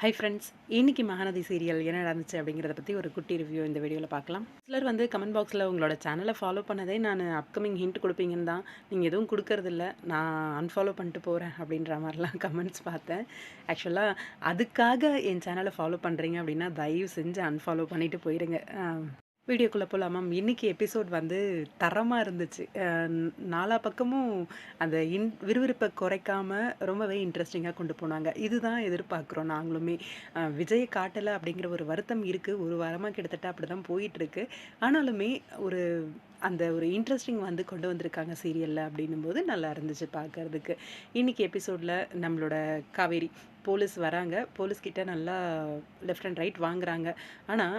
Hi friends, இன்னைக்கு Mahanadi serial என்ன நடந்துச்சு அப்படிங்கிறத பற்றி ஒரு குட்டி ரிவ்யூ இந்த வீடியோவில் பார்க்கலாம். சிலர் வந்து கமெண்ட் பாக்ஸில் உங்களோட சேனலை ஃபாலோ பண்ணதே நான் அப்கமிங் ஹிண்ட் கொடுப்பீங்கன்னு தான், நீங்கள் எதுவும் கொடுக்கறதில்ல, நான் அன்ஃபாலோ பண்ணிட்டு போகிறேன் அப்படின்ற மாதிரிலாம் கமெண்ட்ஸ் பார்த்தேன். ஆக்சுவலாக அதுக்காக என் சேனலை ஃபாலோ பண்ணுறீங்க அப்படின்னா தயவு செஞ்சு அன்ஃபாலோ பண்ணிவிட்டு போயிடுங்க. வீடியோக்குள்ளே போகலாமா? இன்னைக்கு எபிசோட் வந்து தரமாக இருந்துச்சு. நாலா பக்கமும் அந்த விறுவிறுப்பை குறைக்காம ரொம்பவே இன்ட்ரெஸ்டிங்காக கொண்டு போனாங்க. இதுதான் எதிர்பார்க்குறோம் நாங்களுமே. விஜயை காட்டலை அப்படிங்கிற ஒரு வருத்தம் இருக்குது. ஒரு வாரமாக கிட்டத்தட்ட அப்படி தான் போயிட்டுருக்கு. ஆனாலுமே ஒரு அந்த ஒரு இன்ட்ரெஸ்டிங் வந்து கொண்டு வந்திருக்காங்க சீரியலில் அப்படின்னும்போது நல்லா இருந்துச்சு பார்க்கறதுக்கு. இன்னைக்கு எபிசோடில் நம்மளோட காவேரி போலீஸ் வராங்க. போலீஸ்கிட்ட நல்லா லெஃப்ட் அண்ட் ரைட் வாங்குறாங்க. ஆனால்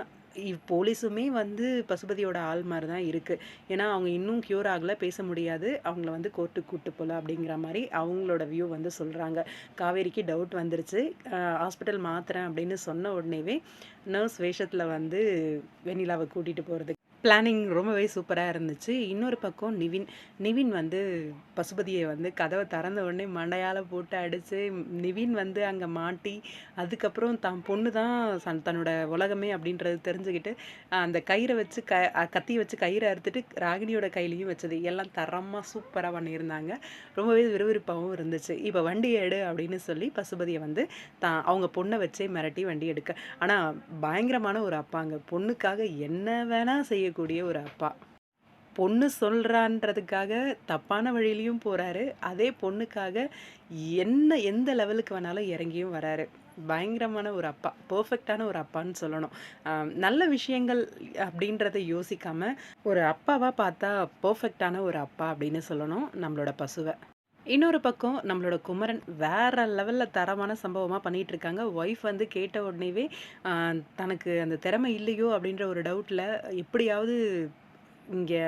போலீஸுமே வந்து பசுபதியோட ஆள் மாதிரி தான் இருக்குது. ஏன்னா அவங்க இன்னும் க்யூர் ஆகலை, பேச முடியாது, அவங்கள வந்து கோர்ட்டுக்கு கூட்டு போகல அப்படிங்கிற மாதிரி அவங்களோட வியூ வந்து சொல்கிறாங்க. காவேரிக்கு டவுட் வந்துருச்சு. ஹாஸ்பிட்டல் மாத்துறேன் அப்படின்னு சொன்ன உடனேவே நர்ஸ் வேஷத்தில் வந்து வெண்ணிலாவை கூட்டிகிட்டு போகிறதுக்கு பிளானிங் ரொம்பவே சூப்பராக இருந்துச்சு. இன்னொரு பக்கம் நிவின் வந்து பசுபதியை வந்து கதவை திறந்த உடனே மண்டையால் போட்டு அடித்து நிவின் வந்து அங்கே மாட்டி, அதுக்கப்புறம் தான் பொண்ணு தான் தன்னோட உலகமே அப்படின்றது தெரிஞ்சுக்கிட்டு அந்த கயிறை வச்சு கத்தி வச்சு கயிறை அறுத்துட்டு ராகினியோட கையிலையும் வச்சது எல்லாம் தரமாக சூப்பராக பண்ணியிருந்தாங்க. ரொம்பவே விறுவிறுப்பாகவும் இருந்துச்சு. இப்போ வண்டி எடு அப்படின்னு சொல்லி பசுபதியை வந்து அவங்க பொண்ணை வச்சே மிரட்டி வண்டி எடுக்க. ஆனால் பயங்கரமான ஒரு அப்பாங்க. பொண்ணுக்காக என்ன வேணால் செய்யக்கூடிய ஒரு அப்பா. பொண்ணு சொல்கிறான்றதுக்காக தப்பான வழியிலையும் போகிறாரு. அதே பொண்ணுக்காக எந்த லெவலுக்கு வேணாலும் இறங்கியும் வராரு. பயங்கரமான ஒரு அப்பா, பர்ஃபெக்டான ஒரு அப்பான்னு சொல்லணும். நல்ல விஷயங்கள் அப்படின்றத யோசிக்காமல் ஒரு அப்பாவாக பார்த்தா பர்ஃபெக்டான ஒரு அப்பா அப்படின்னு சொல்லணும் நம்மளோட பசுவை. இன்னொரு பக்கம் நம்மளோட குமரன் வேற லெவலில் தரமான சம்பவமாக பண்ணிகிட்டு இருக்காங்க. ஒய்ஃப் வந்து கேட்ட உடனேவே தனக்கு அந்த திறமை இல்லையோ அப்படின்ற ஒரு டவுட்டில் எப்படியாவது இங்கே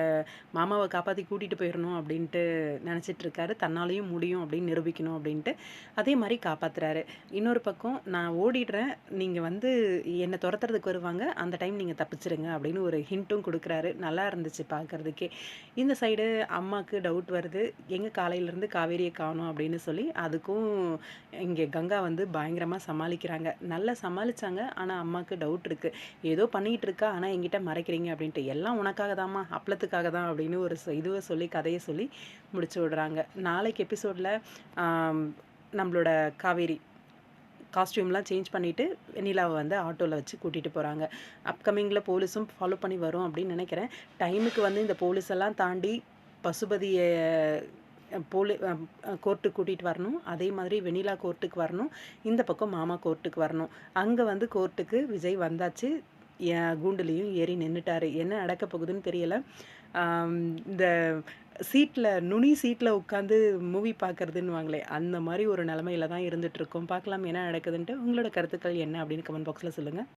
மாமாவை காப்பாற்றி கூட்டிகிட்டு போயிடணும் அப்படின்ட்டு நினச்சிட்ருக்காரு. தன்னாலேயும் முடியும் அப்படின்னு நிரூபிக்கணும் அப்படின்ட்டு அதே மாதிரி காப்பாற்றுறாரு. இன்னொரு பக்கம் நான் ஓடிடுறேன், நீங்கள் வந்து என்னை துரத்துறதுக்கு வருவாங்க, அந்த டைம் நீங்கள் தப்பிச்சிருங்க அப்படின்னு ஒரு ஹிண்ட்டும் கொடுக்குறாரு. நல்லா இருந்துச்சு பார்க்குறதுக்கே. இந்த சைடு அம்மாவுக்கு டவுட் வருது, எங்கே காலையிலேருந்து காவேரியை காணும் அப்படின்னு சொல்லி. அதுக்கும் இங்கே கங்கா வந்து பயங்கரமாக சமாளிக்கிறாங்க. நல்லா சமாளித்தாங்க. ஆனால் அம்மாவுக்கு டவுட் இருக்குது, ஏதோ பண்ணிகிட்டு இருக்கா ஆனால் என்கிட்ட மறைக்கிறீங்க அப்படின்ட்டு. எல்லாம் உனக்காக தாம்மா, அப்பளத்துக்காக தான் அப்படின்னு ஒரு இதுவை சொல்லி கதையை சொல்லி முடிச்சு விடுறாங்க. நாளைக்கு எபிசோடில் நம்மளோட காவேரி காஸ்டியூம்லாம் சேஞ்ச் பண்ணிவிட்டு வெண்ணிலாவை வந்து ஆட்டோவில் வச்சு கூட்டிகிட்டு போகிறாங்க. அப்கமிங்கில் போலீஸும் ஃபாலோ பண்ணி வரும் அப்படின்னு நினைக்கிறேன். டைமுக்கு வந்து இந்த போலீஸ் எல்லாம் தாண்டி பசுபதியை கோர்ட்டுக்கு கூட்டிகிட்டு வரணும். அதே மாதிரி வெண்ணிலா கோர்ட்டுக்கு வரணும். இந்த பக்கம் மாமா கோர்ட்டுக்கு வரணும். அங்கே வந்து கோர்ட்டுக்கு விஜய் வந்தாச்சு. கூண்டுலேயும் ஏறி நின்றுட்டாரு. என்ன நடக்க போகுதுன்னு தெரியலை. இந்த சீட்டில் நுனி சீட்டில் உட்காந்து மூவி பார்க்குறதுன்னு வாங்களே, அந்த மாதிரி ஒரு நிலமையில தான் இருந்துகிட்ருக்கோம். பார்க்கலாம் என்ன நடக்குதுன்ட்டு. உங்களோட கருத்துக்கள் என்ன அப்படின்னு கமெண்ட் பாக்ஸில் சொல்லுங்கள்.